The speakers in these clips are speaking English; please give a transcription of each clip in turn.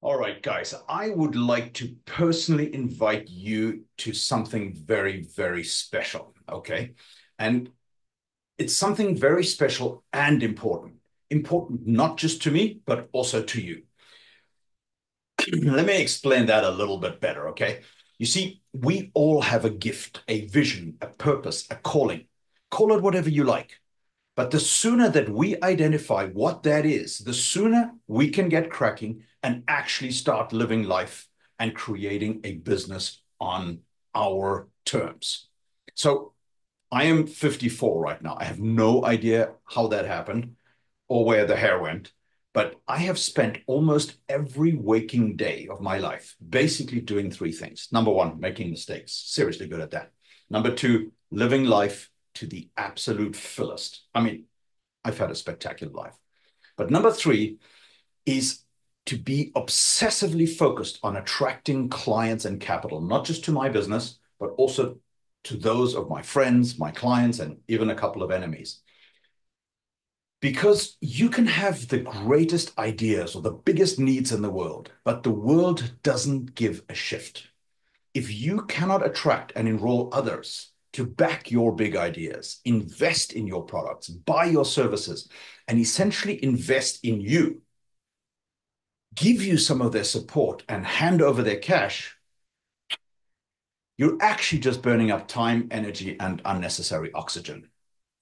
All right, guys, I would like to personally invite you to something very, very special. Okay. And it's something very special and important. Important not just to me, but also to you. Let me explain that a little bit better. Okay. You see, we all have a gift, a vision, a purpose, a calling. Call it whatever you like. But the sooner that we identify what that is, the sooner we can get cracking and actually start living life and creating a business on our terms. So I am 54 right now. I have no idea how that happened or where the hair went, but I have spent almost every waking day of my life basically doing three things. Number one, making mistakes. Seriously good at that. Number two, living life to the absolute fullest. I mean, I've had a spectacular life. But number three is to be obsessively focused on attracting clients and capital, not just to my business, but also to those of my friends, my clients, and even a couple of enemies. Because you can have the greatest ideas or the biggest needs in the world, but the world doesn't give a shift. If you cannot attract and enroll others to back your big ideas, invest in your products, buy your services, and essentially invest in you, give you some of their support and hand over their cash, you're actually just burning up time, energy, and unnecessary oxygen.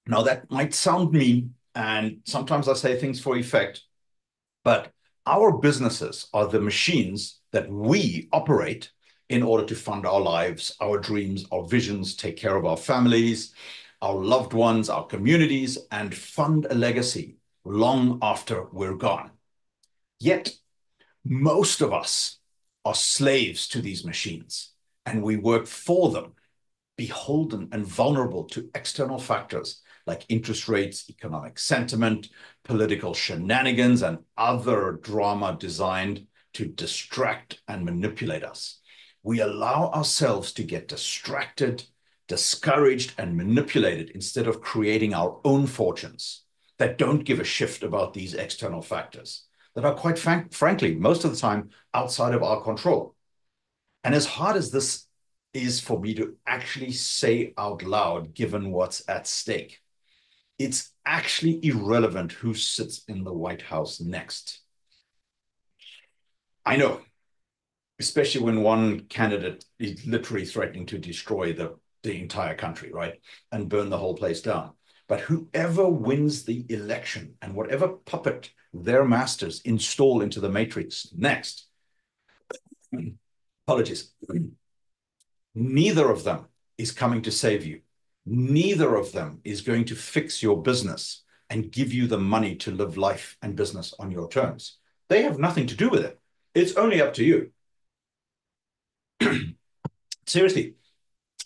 Now, that might sound mean, and sometimes I say things for effect, but our businesses are the machines that we operate in order to fund our lives, our dreams, our visions, take care of our families, our loved ones, our communities, and fund a legacy long after we're gone. Yet, most of us are slaves to these machines, and we work for them, beholden and vulnerable to external factors like interest rates, economic sentiment, political shenanigans, and other drama designed to distract and manipulate us. We allow ourselves to get distracted, discouraged, and manipulated instead of creating our own fortunes that don't give a shift about these external factors that are quite frankly, most of the time outside of our control. And as hard as this is for me to actually say out loud, given what's at stake, it's actually irrelevant who sits in the White House next. I know, especially when one candidate is literally threatening to destroy the entire country, right? And burn the whole place down. But whoever wins the election and whatever puppet their masters install into the matrix next, apologies, neither of them is coming to save you. Neither of them is going to fix your business and give you the money to live life and business on your terms. They have nothing to do with it. It's only up to you. Seriously,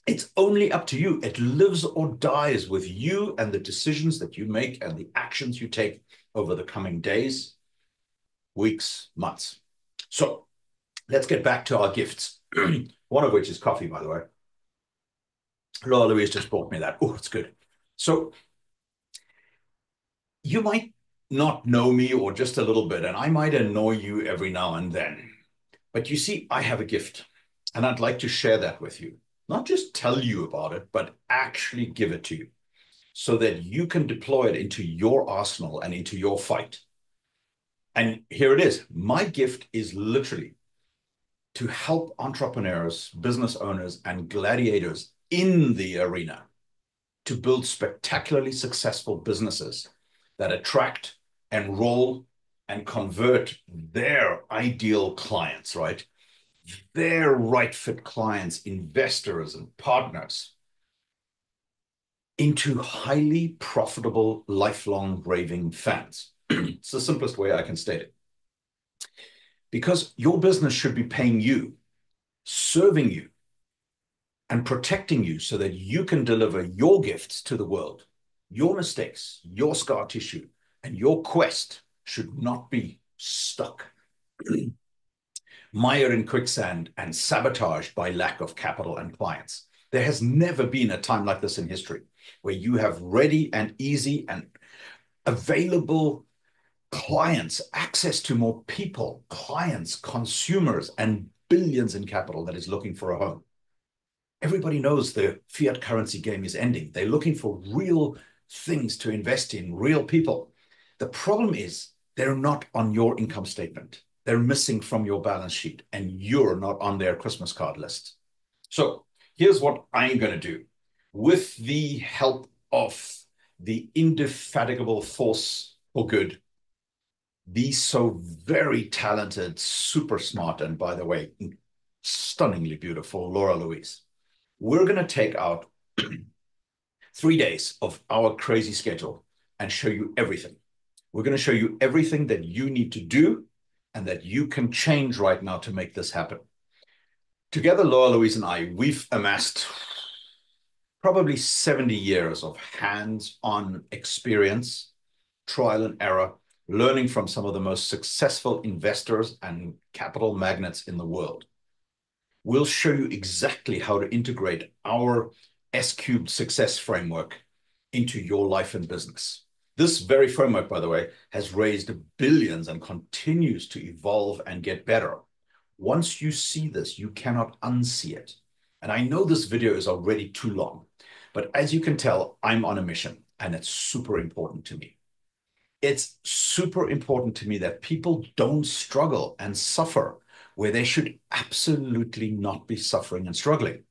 it's only up to you. It lives or dies with you and the decisions that you make and the actions you take over the coming days, weeks, months. So let's get back to our gifts. One of which is coffee, by the way. Laura Louise just brought me that. Oh, it's good. So you might not know me or just a little bit, and I might annoy you every now and then. But you see, I have a gift, and I'd like to share that with you. Not just tell you about it, but actually give it to you so that you can deploy it into your arsenal and into your fight. And here it is. My gift is literally to help entrepreneurs, business owners, and gladiators in the arena to build spectacularly successful businesses that attract, enroll, and convert their ideal clients, right? Their right fit clients, investors, and partners into highly profitable, lifelong raving fans. It's the simplest way I can state it. Because your business should be paying you, serving you, and protecting you so that you can deliver your gifts to the world. Your mistakes, your scar tissue, and your quest should not be stuck, mired in quicksand and sabotaged by lack of capital and clients. There has never been a time like this in history where you have ready and easy and available clients, access to more people, clients, consumers, and billions in capital that is looking for a home. Everybody knows the fiat currency game is ending. They're looking for real things to invest in, real people. The problem is they're not on your income statement. They're missing from your balance sheet, and you're not on their Christmas card list. So here's what I'm going to do. With the help of the indefatigable force for good, the so very talented, super smart, and by the way, stunningly beautiful Laura Louise, we're going to take out 3 days of our crazy schedule and show you everything. We're going to show you everything that you need to do and that you can change right now to make this happen. Together, Laura Louise and I, we've amassed probably 70 years of hands-on experience, trial and error, learning from some of the most successful investors and capital magnates in the world. We'll show you exactly how to integrate our S-cubed success framework into your life and business. This very framework, by the way, has raised billions and continues to evolve and get better. Once you see this, you cannot unsee it. And I know this video is already too long, but as you can tell, I'm on a mission and it's super important to me. It's super important to me that people don't struggle and suffer where they should absolutely not be suffering and struggling.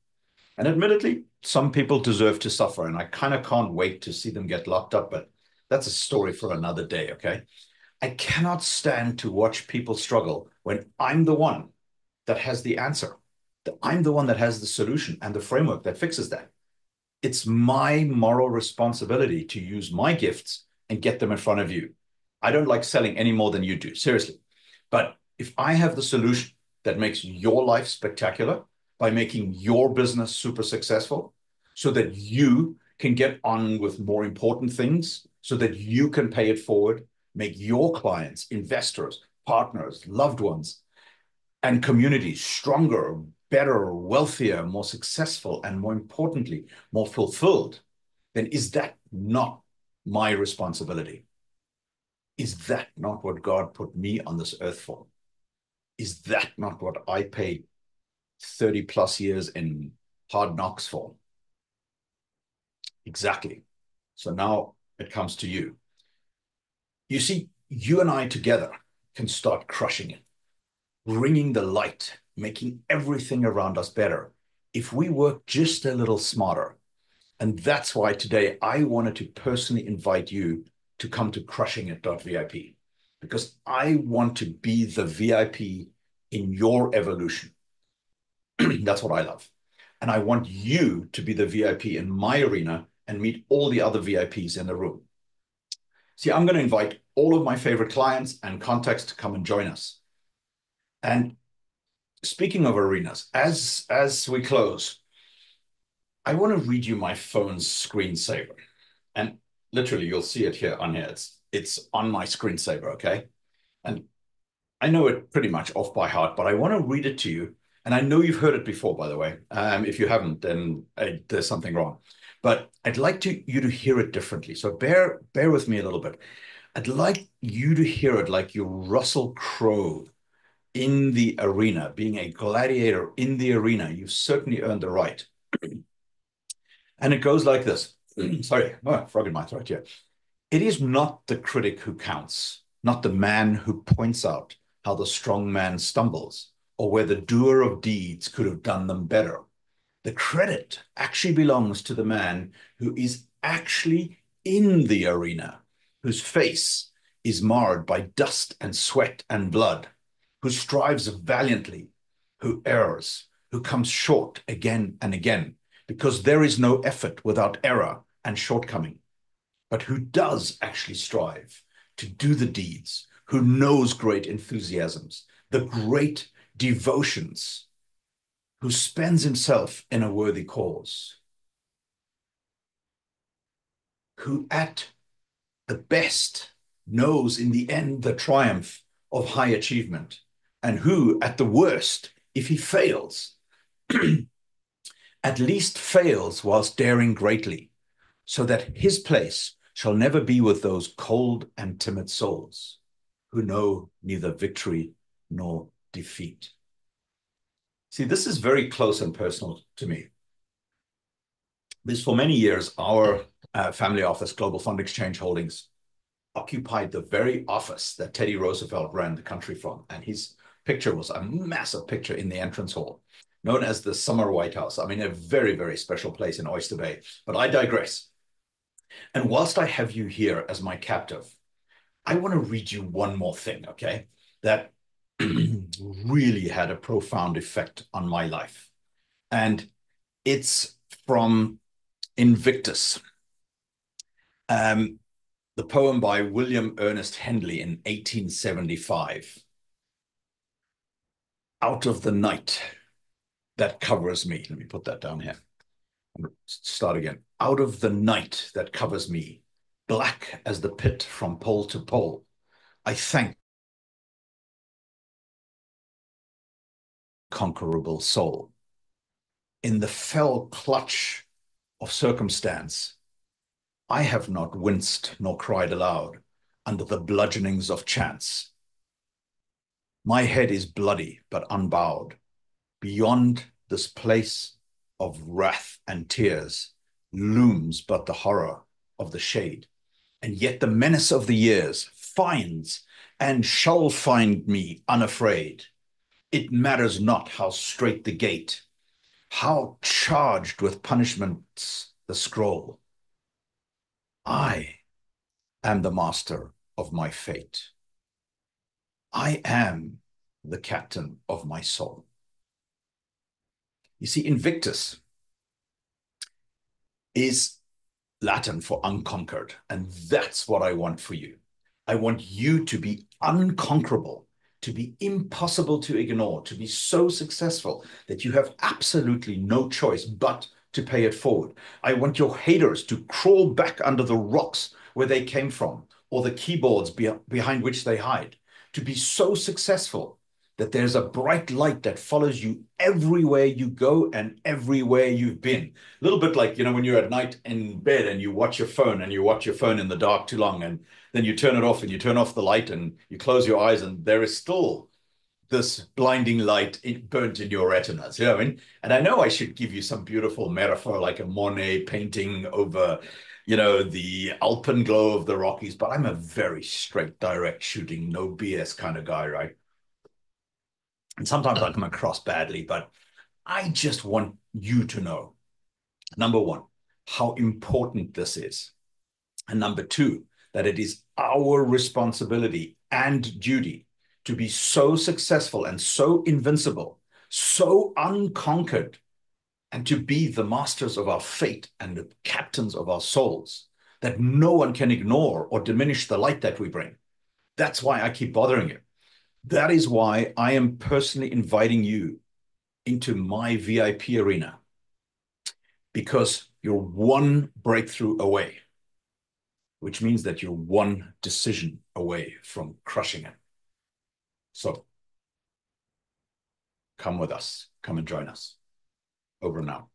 And admittedly, some people deserve to suffer, and I kind of can't wait to see them get locked up, but that's a story for another day, okay? I cannot stand to watch people struggle when I'm the one that has the answer. I'm the one that has the solution and the framework that fixes that. It's my moral responsibility to use my gifts and get them in front of you. I don't like selling any more than you do, seriously. But if I have the solution that makes your life spectacular by making your business super successful so that you can get on with more important things, so that you can pay it forward, make your clients, investors, partners, loved ones, and communities stronger, better, wealthier, more successful, and more importantly, more fulfilled, then is that not my responsibility? Is that not what God put me on this earth for? Is that not what I paid 30 plus years in hard knocks for? Exactly. So now it comes to you. You see, you and I together can start crushing it, bringing the light, making everything around us better if we work just a little smarter. And that's why today I wanted to personally invite you to come to crushingit.vip, because I want to be the VIP in your evolution. That's what I love. And I want you to be the VIP in my arena and meet all the other VIPs in the room. See, I'm going to invite all of my favorite clients and contacts to come and join us. And speaking of arenas, as we close, I want to read you my phone's screensaver. And literally, you'll see it here on here. It's on my screensaver, okay? And I know it pretty much off by heart, but I want to read it to you. And I know you've heard it before, by the way. If you haven't, then there's something wrong. But I'd like you to hear it differently. So bear with me a little bit. I'd like you to hear it like you're Russell Crowe in the arena, being a gladiator in the arena. You've certainly earned the right. And it goes like this. Sorry, frog in my throat here. It is not the critic who counts, not the man who points out how the strong man stumbles, or where the doer of deeds could have done them better. The credit actually belongs to the man who is actually in the arena, whose face is marred by dust and sweat and blood, who strives valiantly, who errs, who comes short again and again, because there is no effort without error and shortcoming, but who does actually strive to do the deeds, who knows great enthusiasms, the great devotions, who spends himself in a worthy cause, who at the best knows in the end the triumph of high achievement, and who at the worst, if he fails, at least fails whilst daring greatly, so that his place shall never be with those cold and timid souls. who know neither victory nor defeat. See, this is very close and personal to me. Because for many years, our family office, Global Fund Exchange Holdings, occupied the very office that Teddy Roosevelt ran the country from. And his picture was a massive picture in the entrance hall, known as the Summer White House. I mean, a very, very special place in Oyster Bay. But I digress. And whilst I have you here as my captive, I want to read you one more thing, okay? That really had a profound effect on my life. And it's from Invictus, the poem by William Ernest Henley in 1875. Out of the night that covers me. Let me put that down here. Start again. Out of the night that covers me, black as the pit from pole to pole, I thank conquerable soul. In the fell clutch of circumstance, I have not winced nor cried aloud under the bludgeonings of chance. My head is bloody but unbowed. Beyond this place of wrath and tears looms but the horror of the shade. And yet the menace of the years finds and shall find me unafraid. It matters not how strait the gate, how charged with punishments the scroll. I am the master of my fate. I am the captain of my soul. You see, Invictus is Latin for unconquered, and that's what I want for you. I want you to be unconquerable, to be impossible to ignore, to be so successful that you have absolutely no choice but to pay it forward. I want your haters to crawl back under the rocks where they came from, or the keyboards behind which they hide, to be so successful that there's a bright light that follows you everywhere you go and everywhere you've been. A little bit like, when you're at night in bed and you watch your phone in the dark too long, and then you turn it off and you turn off the light and you close your eyes and there is still this blinding light burnt in your retinas. You know what I mean? And I know I should give you some beautiful metaphor like a Monet painting over, the alpenglow of the Rockies, but I'm a very straight, direct shooting, no BS kind of guy, right? And sometimes I come across badly, but I just want you to know, number one, how important this is. And number two, that it is our responsibility and duty to be so successful and so invincible, so unconquered, and to be the masters of our fate and the captains of our souls, that no one can ignore or diminish the light that we bring. That's why I keep bothering you. That is why I am personally inviting you into my VIP arena, because you're one breakthrough away, which means that you're one decision away from crushing it. So come with us. Come and join us. Over and out.